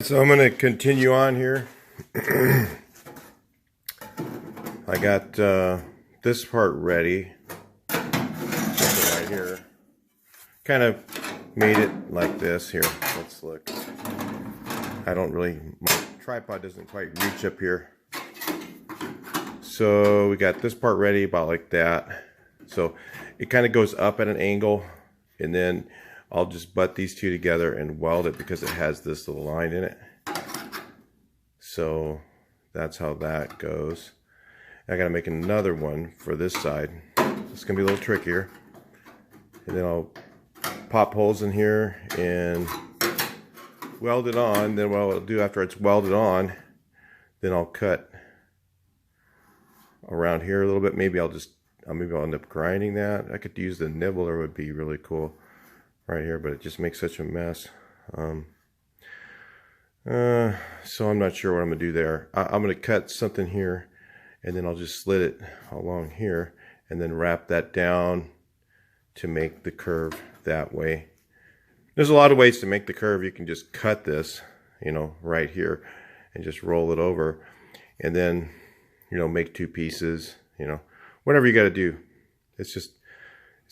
So I'm going to continue on here. I got this part ready right here. Kind of made it like this here. Let's look. I don't really, my tripod doesn't quite reach up here. So we got this part ready about like that. So it kind of goes up at an angle, and then I'll just butt these two together and weld it because it has this little line in it. So that's how that goes. I gotta make another one for this side. It's gonna be a little trickier. And then I'll pop holes in here and weld it on. Then what I'll do after it's welded on, then I'll cut around here a little bit. Maybe I'll end up grinding that. I could use the nibbler, would be really cool right here, but it just makes such a mess. So I'm not sure what I'm gonna do there. I'm gonna cut something here, and then I'll just slit it along here and then wrap that down to make the curve that way. There's a lot of ways to make the curve. You can just cut this, you know, right here and just roll it over, and then, you know, make two pieces, you know, whatever you got to do. It's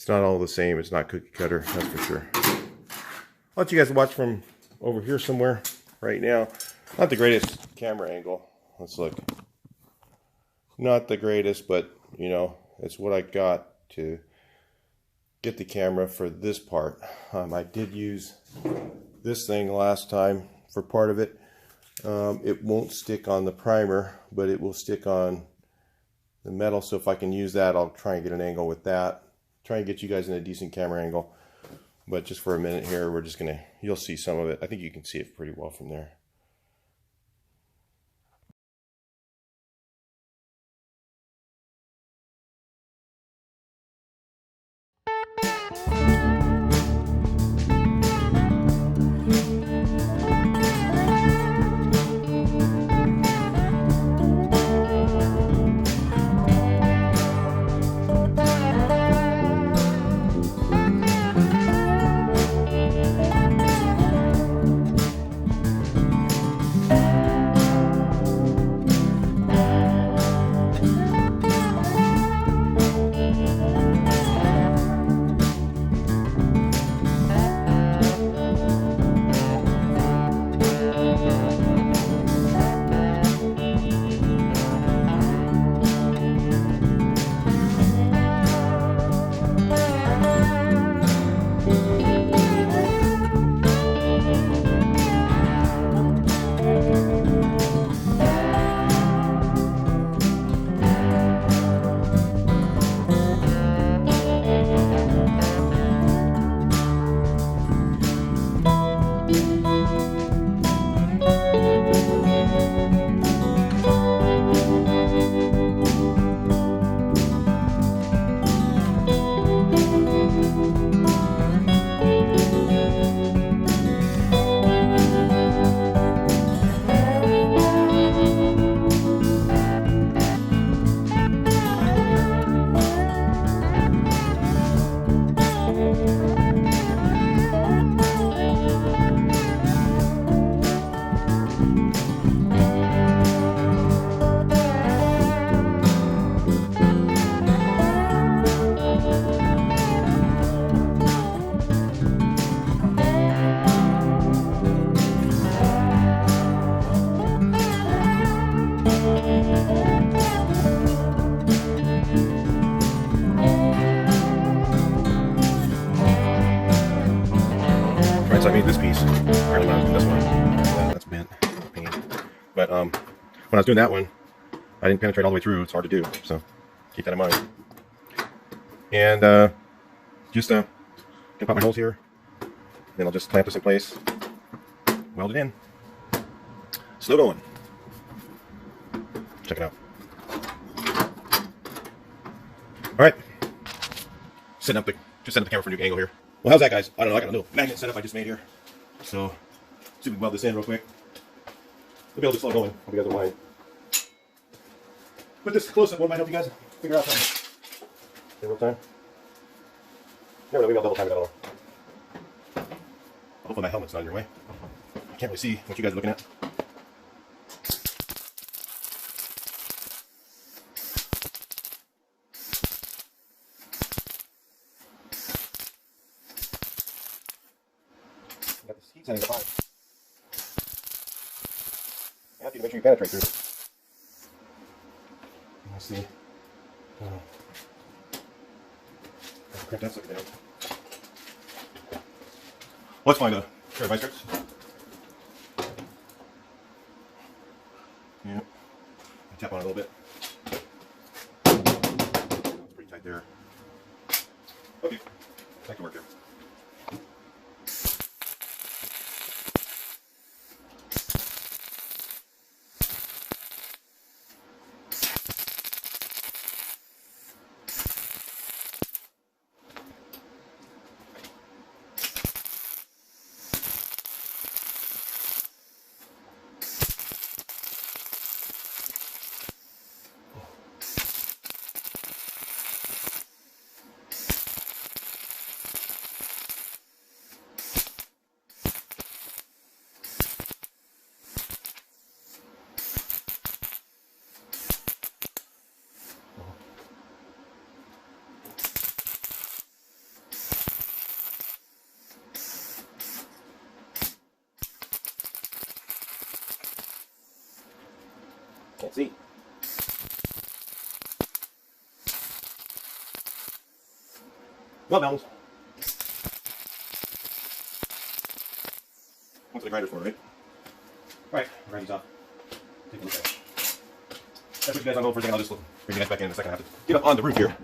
not all the same. It's not cookie cutter, that's for sure. I'll let you guys watch from over here somewhere right now. Not the greatest camera angle. Let's look. Not the greatest, but, you know, it's what I got to get the camera for this part. I did use this thing last time for part of it. It won't stick on the primer, but it will stick on the metal. So if I can use that, I'll try and get an angle with that. Try and get you guys in a decent camera angle. But just for a minute here, we're just gonna, you'll see some of it. I think you can see it pretty well from there. So I made this piece. Apparently when I was doing this one, that's bent. Pain. But when I was doing that one, I didn't penetrate all the way through. It's hard to do, so keep that in mind. And just can pop my holes here. Then I'll just clamp this in place, weld it in. Slow going. Check it out. All right. Just setting up the camera for a new angle here. Well, how's that, guys? I don't know. I got a little magnet setup I just made here. So, see if we can weld this in real quick. We'll be able to slow going. Hope you guys don't mind. Put this close up. What might help you guys figure out something? Real time. Never know. Maybe I'll double time it. I don't know. Hopefully my helmet's not in your way. I can't really see what you guys are looking at. Got this heat setting up high. You have to make sure you penetrate through it. Let's see. Crank that sucker down. Let's find a pair of vice grips. Yeah. Tap on it a little bit. It's pretty tight there. Okay. That can work here. Can't see. Well, mountains. That's what the grinder's for, right? Alright, grind these off. Take a look at it. That's what you guys on hold for a second. I'll just bring you guys back in a second. I have to get up on the roof here.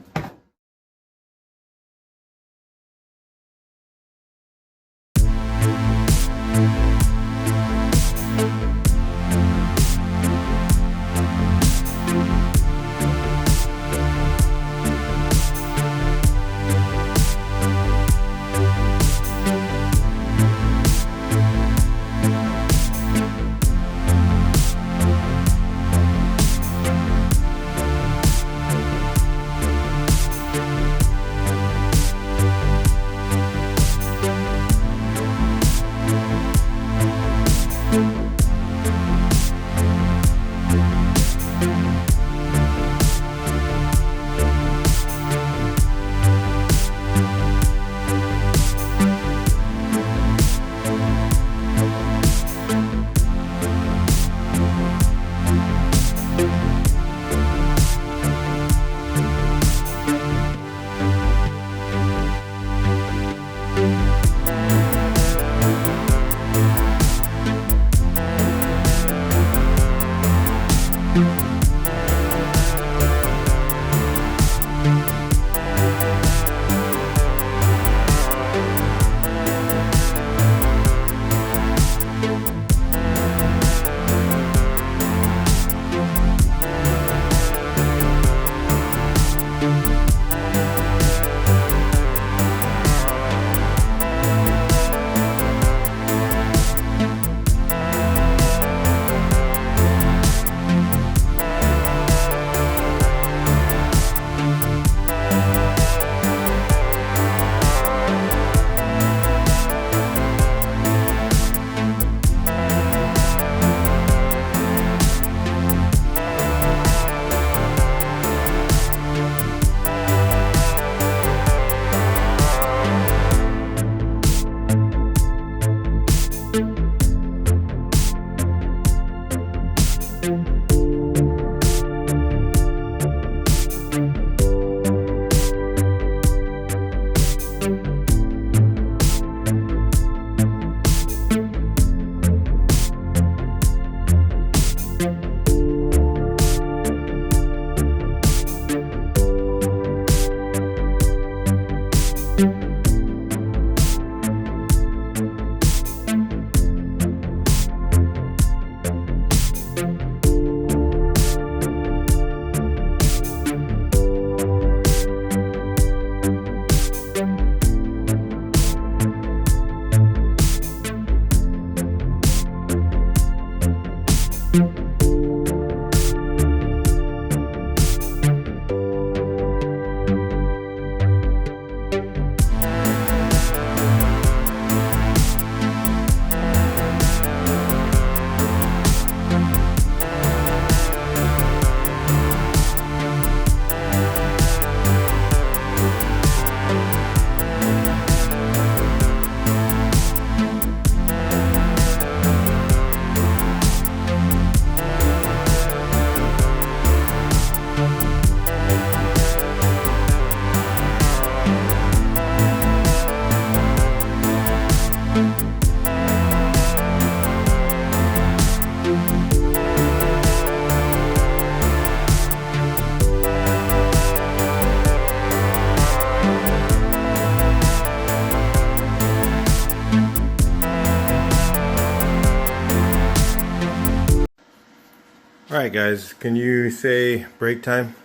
Alright guys, can you say break time?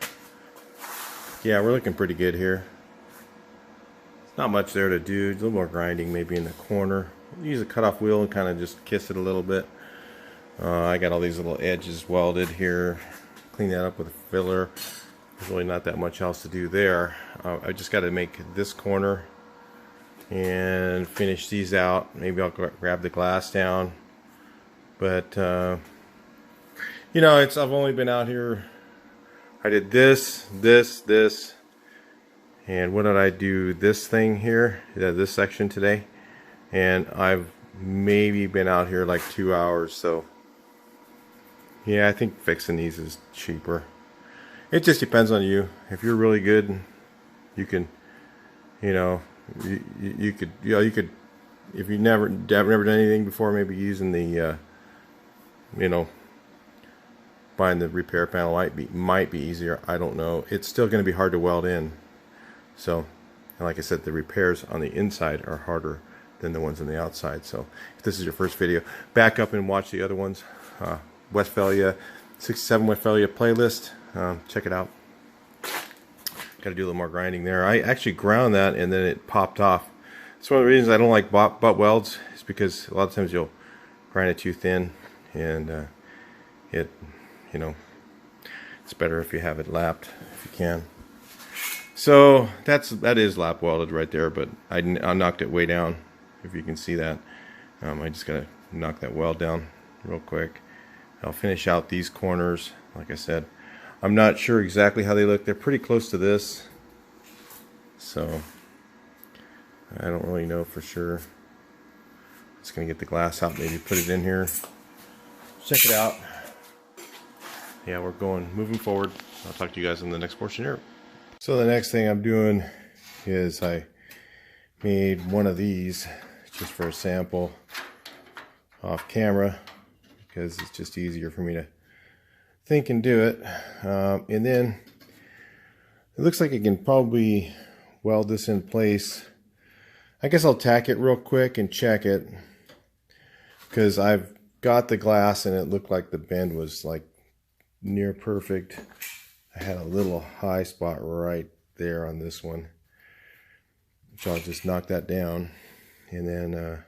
Yeah, we're looking pretty good here. Not much there to do. A little more grinding maybe in the corner. Use a cutoff wheel and kind of just kiss it a little bit. I got all these little edges welded here. Clean that up with a filler. There's really not that much else to do there. I just got to make this corner and finish these out. Maybe I'll grab the glass down. But you know, I've only been out here. I did this, and what did I do? This thing here, this section today, and I've maybe been out here like 2 hours. So yeah, I think fixing these is cheaper. It just depends on you. If you're really good, you can, you know, you could if you never done anything before, maybe using the you know, buying the repair panel might be easier. I don't know. It's still going to be hard to weld in. So, and like I said, the repairs on the inside are harder than the ones on the outside. So, if this is your first video, back up and watch the other ones. Westphalia, 67 Westphalia playlist. Check it out. Got to do a little more grinding there. I actually ground that and then it popped off. It's one of the reasons I don't like butt welds. Is because a lot of times you'll grind it too thin, and you know, it's better if you have it lapped if you can. So that is lap welded right there, but I knocked it way down. If you can see that, I just gotta knock that weld down real quick. I'll finish out these corners. Like I said, I'm not sure exactly how they look. They're pretty close to this, so I don't really know for sure. Just gonna get the glass out, maybe put it in here. Check it out. Yeah, we're moving forward. I'll talk to you guys in the next portion here. So the next thing I'm doing is I made one of these just for a sample off camera because it's just easier for me to think and do it. And then it looks like I can probably weld this in place. I guess I'll tack it real quick and check it because I've got the glass and it looked like the bend was like near perfect. I had a little high spot right there on this one, so I'll just knock that down and then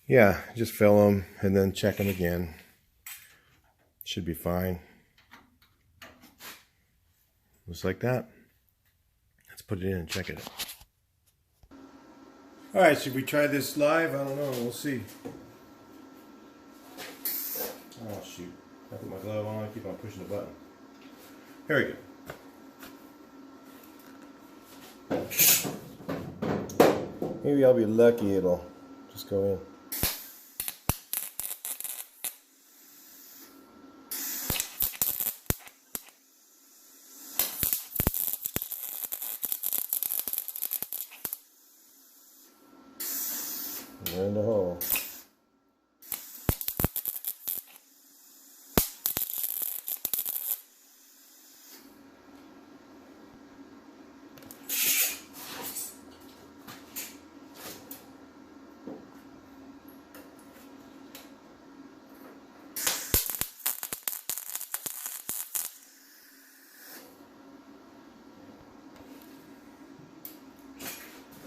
yeah, just fill them and then check them again. Should be fine. Just like that. Let's put it in and check it. Alright, should we try this live? I don't know, we'll see. Oh shoot, I put my glove on, I keep on pushing the button. Here we go. Maybe I'll be lucky, it'll just go in. In the hole.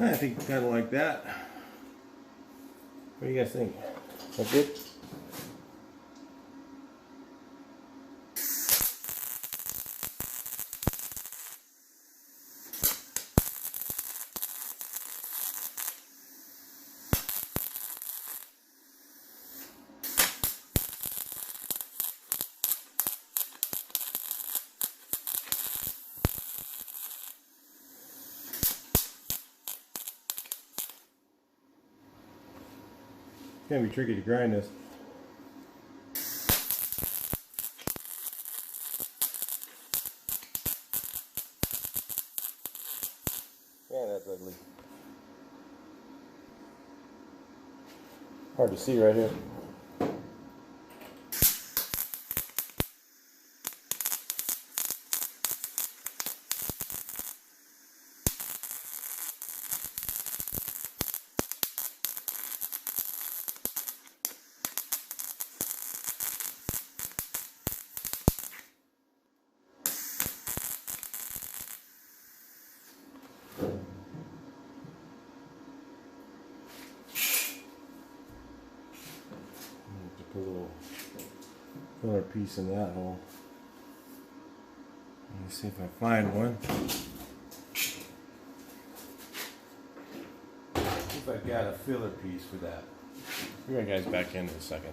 I think kind of like that. What do you guys think? That good? It's gonna be tricky to grind this. Yeah, that's ugly. Hard to see right here. filler piece in that hole. Let me see if I find one. See if I've got a filler piece for that. Bring you guys back in a second.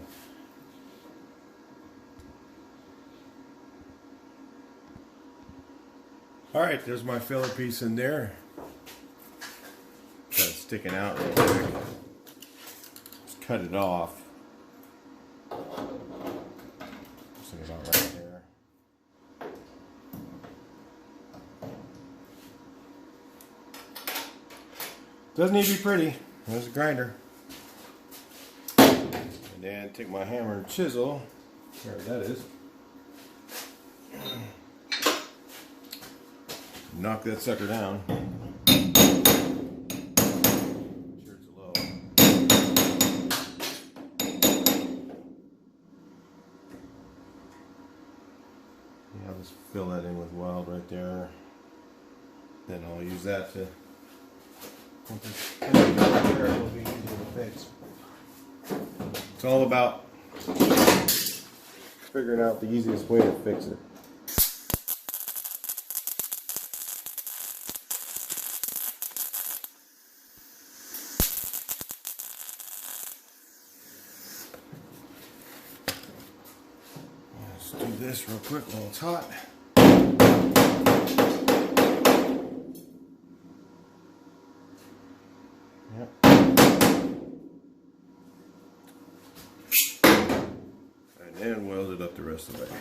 Alright, there's my filler piece in there. Got it sticking out real quick. Just cut it off. Stick it out right there. Doesn't need to be pretty. There's a grinder. And then take my hammer and chisel. There that is. Knock that sucker down. Sure it's low. Yeah, I'll just fill that in with weld right there. Then I'll use that to. Once it's there, it'll be easier to fix. It's all about figuring out the easiest way to fix it. Let's do this real quick while it's hot. Yep. And then weld it up the rest of the way.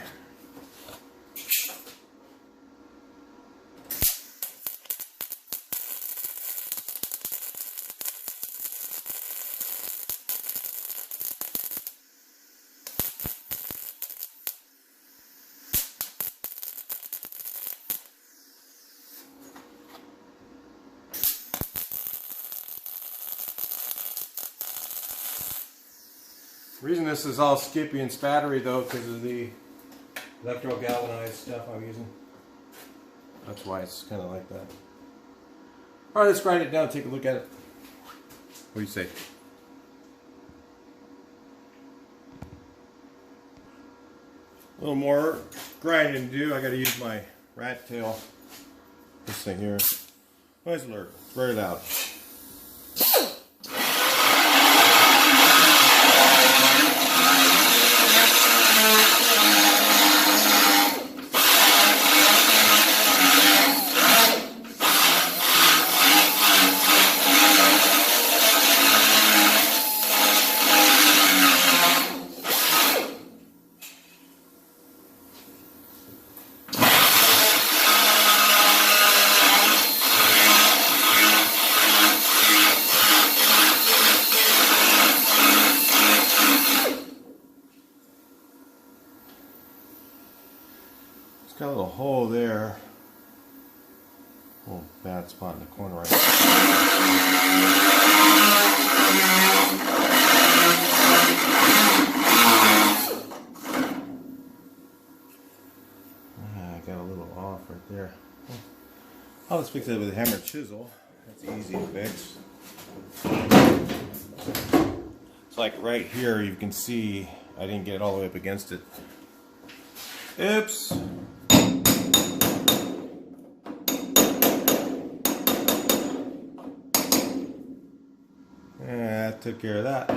The reason this is all skippy and spattery though, because of the electro galvanized stuff I'm using. That's why it's kind of like that. Alright, let's grind it down, take a look at it. What do you say? A little more grinding to do. I gotta use my rat tail. This thing here. Nice alert. It's very loud. It's got a little hole there. Little bad spot in the corner right there. I got a little off right there. I'll just fix it with a hammer and chisel. That's easy to fix. It's like right here, you can see I didn't get it all the way up against it. Oops. Yeah, that took care of that.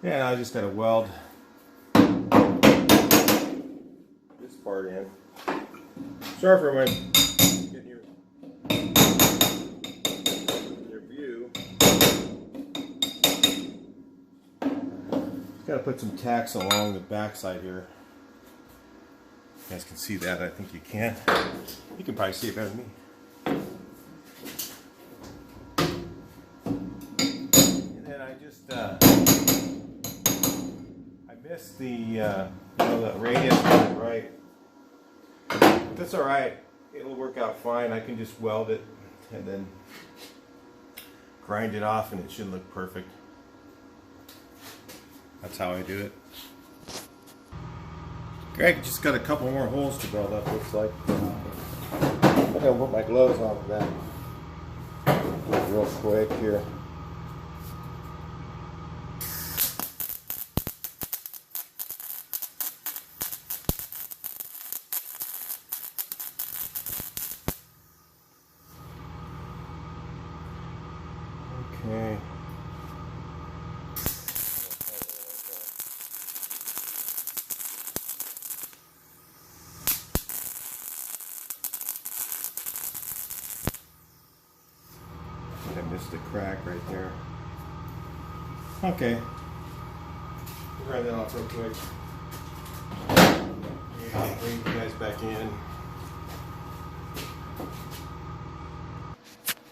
Yeah, now I just gotta weld this part in. Sorry for my getting your view. Just gotta put some tacks along the back side here. You guys can see that. I think you can. You can probably see it better than me. And then I just I missed the the radius on it, right? But that's all right. It'll work out fine. I can just weld it and then grind it off, and it should look perfect. That's how I do it. Greg just got a couple more holes to weld up, looks like. I'm gonna put my gloves on for that. real quick here. Okay. I missed a crack right there. Okay. Run that off real quick. Yeah, bring you guys back in.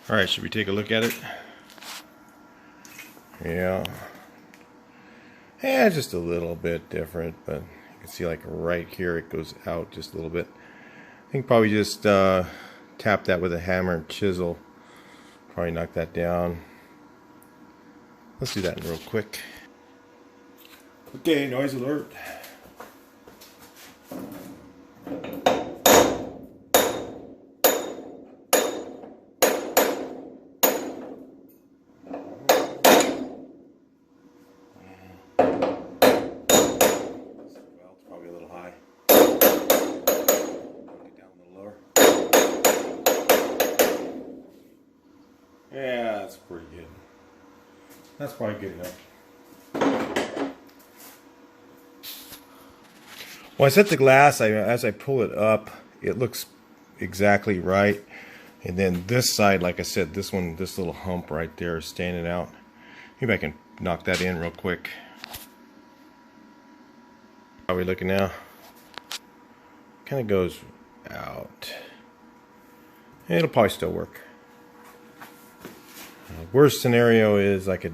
Alright, should we take a look at it? Yeah. Yeah, just a little bit different, but you can see like right here it goes out just a little bit. I think probably just tap that with a hammer and chisel. Probably knock that down. Let's do that real quick. Okay, noise alert. Probably a little high. Get down a little lower. Yeah, that's pretty good. That's probably good enough. Well, I set the glass, as I pull it up, it looks exactly right. And then this side, like I said, this little hump right there is standing out. Maybe I can knock that in real quick. How are we looking now? Kind of goes out. It'll probably still work. Worst scenario is like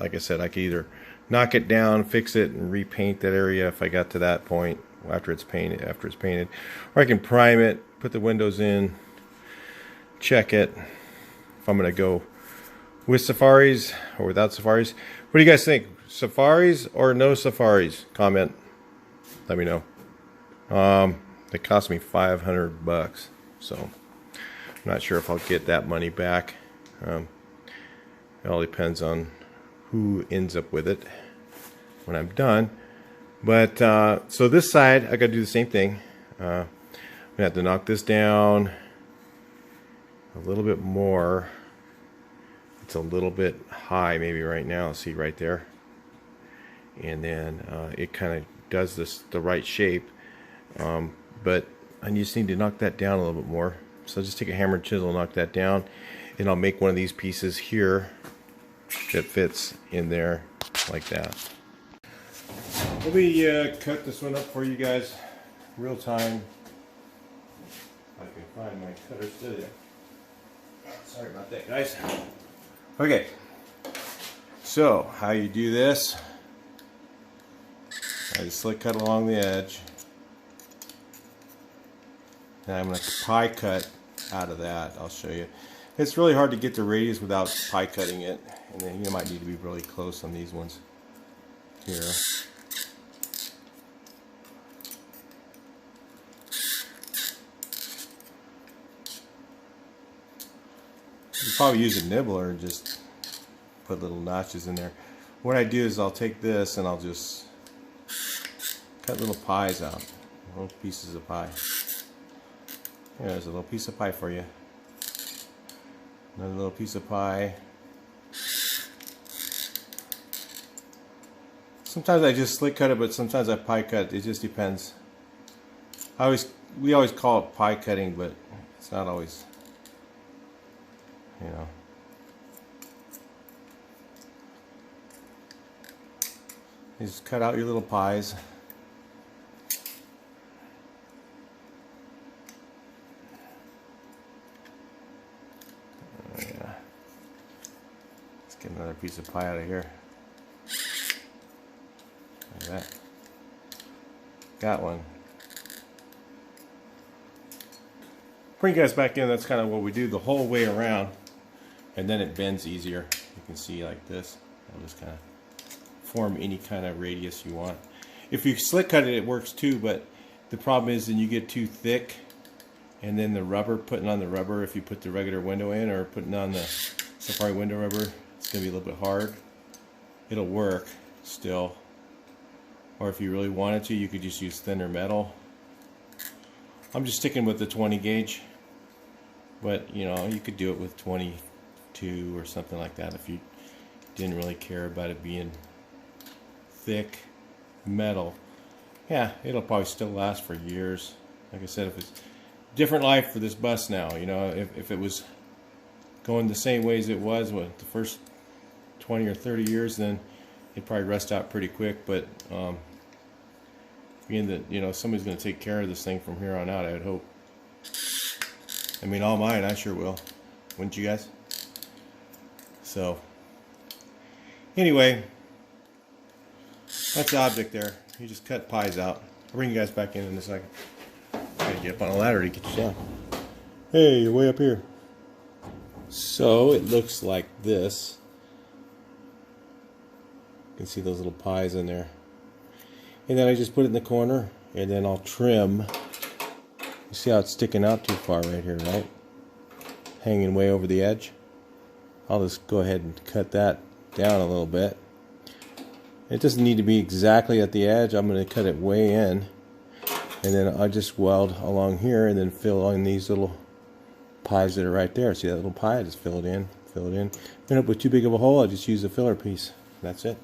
I said, I could either knock it down, fix it, and repaint that area if I got to that point after it's painted. Or I can prime it, put the windows in, check it. If I'm gonna go with safaris or without safaris, what do you guys think? Safaris or no safaris? Comment. Let me know. It cost me $500, so I'm not sure if I'll get that money back. It all depends on who ends up with it when I'm done. But so this side, I got to do the same thing. I'm gonna have to knock this down a little bit more. It's a little bit high, maybe right now. See right there, and then it kind of does the right shape. But I just need to knock that down a little bit more. So I'll just take a hammer and chisel, knock that down, and I'll make one of these pieces here that fits in there like that. Let me cut this one up for you guys real time. If I can find my cutter still. Sorry about that, guys. Okay, so how you do this, I just slick cut along the edge. And I'm going to pie cut out of that. I'll show you. It's really hard to get the radius without pie cutting it. And then you might need to be really close on these ones here. You could probably use a nibbler and just put little notches in there. What I do is I'll take this and I'll just cut little pies out. Little pieces of pie. There's a little piece of pie for you. Another little piece of pie. Sometimes I just slick cut it, but sometimes I pie cut. It just depends. We always call it pie cutting, but it's not always, you know. You just cut out your little pies. Get another piece of pie out of here. Like that. Got one. Bring you guys back in. That's kind of what we do the whole way around, and then it bends easier. You can see like this. I'll just kind of form any kind of radius you want. If you slick cut it, it works too, but the problem is then you get too thick, and then the rubber, putting on the rubber, if you put the regular window in or putting on the So probably window rubber. It's going to be a little bit hard. It'll work still. Or if you really wanted to, you could just use thinner metal. I'm just sticking with the 20 gauge. But, you know, you could do it with 22 or something like that if you didn't really care about it being thick metal. Yeah, it'll probably still last for years. Like I said, if it's different life for this bus now, you know, if it was going the same way as it was the first 20 or 30 years, then it'd probably rust out pretty quick. But being that, you know, somebody's going to take care of this thing from here on out, I would hope. I mean, all mine, I sure will. Wouldn't you guys? So, anyway, that's the object there. You just cut pies out. I'll bring you guys back in a second. Gotta get up on a ladder to get you down. Hey, you're way up here. So, it looks like this. You can see those little pies in there. And then I just put it in the corner, and then I'll trim. You see how it's sticking out too far right here, right? Hanging way over the edge. I'll just go ahead and cut that down a little bit. It doesn't need to be exactly at the edge. I'm going to cut it way in. And then I'll just weld along here and then fill in these little pies that are right there. See that little pie? I just fill it in, fill it in. If I end up with too big of a hole, I just use a filler piece. That's it.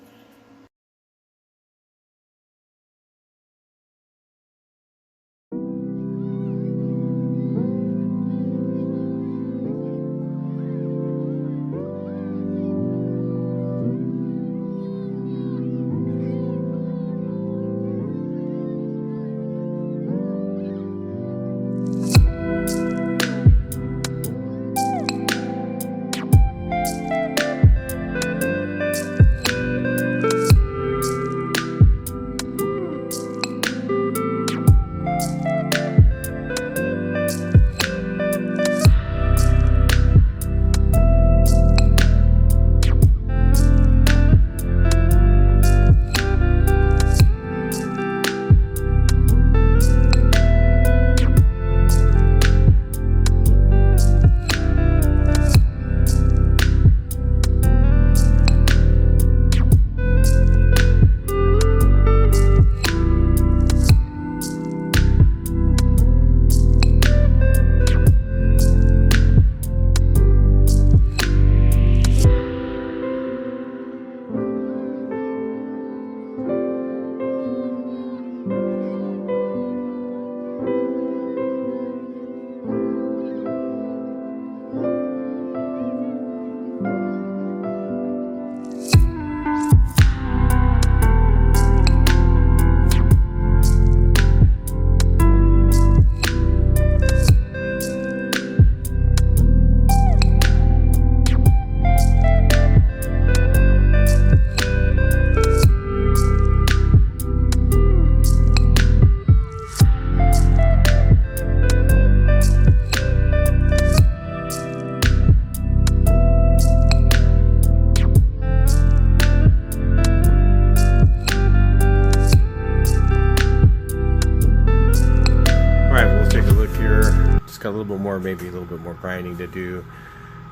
Got a little bit more, maybe a little bit more grinding to do,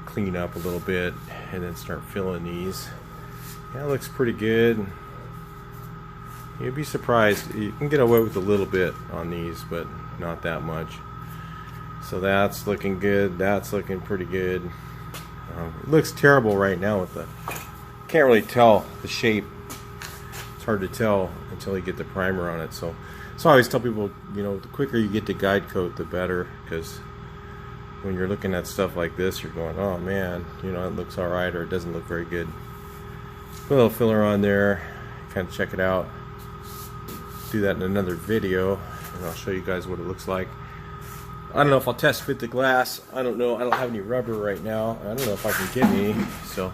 clean up a little bit, and then start filling these. Yeah, it looks pretty good. You'd be surprised. You can get away with a little bit on these, but not that much. So that's looking good. That's looking pretty good. It looks terrible right now with the, can't really tell the shape. It's hard to tell until you get the primer on it. So I always tell people, you know, the quicker you get to guide coat, the better, because when you're looking at stuff like this, you're going, oh man, you know, it looks alright, or it doesn't look very good. Put a little filler on there, kind of check it out. Do that in another video, and I'll show you guys what it looks like. I don't know if I'll test fit the glass. I don't know. I don't have any rubber right now. I don't know if I can get any, so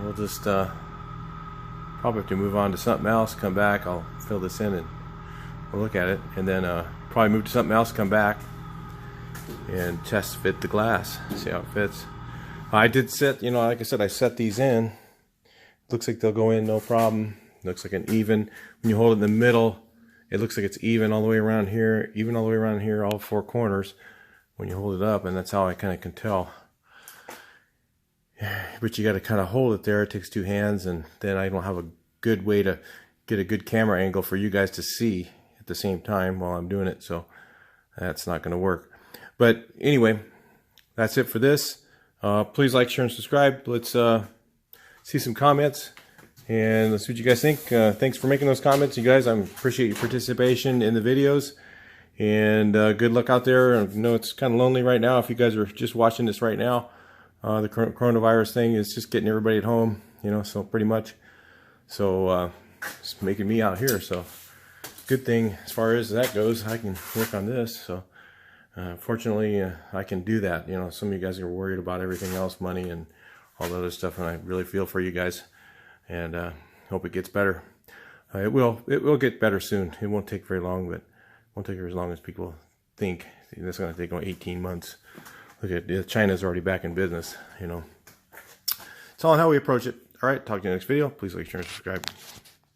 we'll just probably have to move on to something else. Come back, I'll fill this in and we'll look at it, and then probably move to something else, come back and test fit the glass, see how it fits. I did set, you know, like I said, I set these in. Looks like they'll go in no problem. Looks like an even, when you hold it in the middle, it looks like it's even all the way around here, even all the way around here, all four corners when you hold it up, and that's how I kind of can tell. but you got to kind of hold it there. It takes two hands, and then I don't have a good way to get a good camera angle for you guys to see at the same time while I'm doing it, so that's not going to work. But anyway, that's it for this. Please like, share, and subscribe. Let's see some comments, and let's see what you guys think. Thanks for making those comments, you guys. I appreciate your participation in the videos, and good luck out there. I know it's kind of lonely right now if you guys are just watching this right now. The coronavirus thing is just getting everybody at home, you know, so pretty much. So it's making me out here, so good thing as far as that goes, I can work on this. So fortunately, I can do that. You know, some of you guys are worried about everything else, money and all the other stuff, and I really feel for you guys, and hope it gets better. It will get better soon. It won't take very long, but it won't take as long as people think. It's going to take 18 months. Look at China's already back in business, you know. It's all on how we approach it. All right, talk to you in the next video. Please like, share, and subscribe.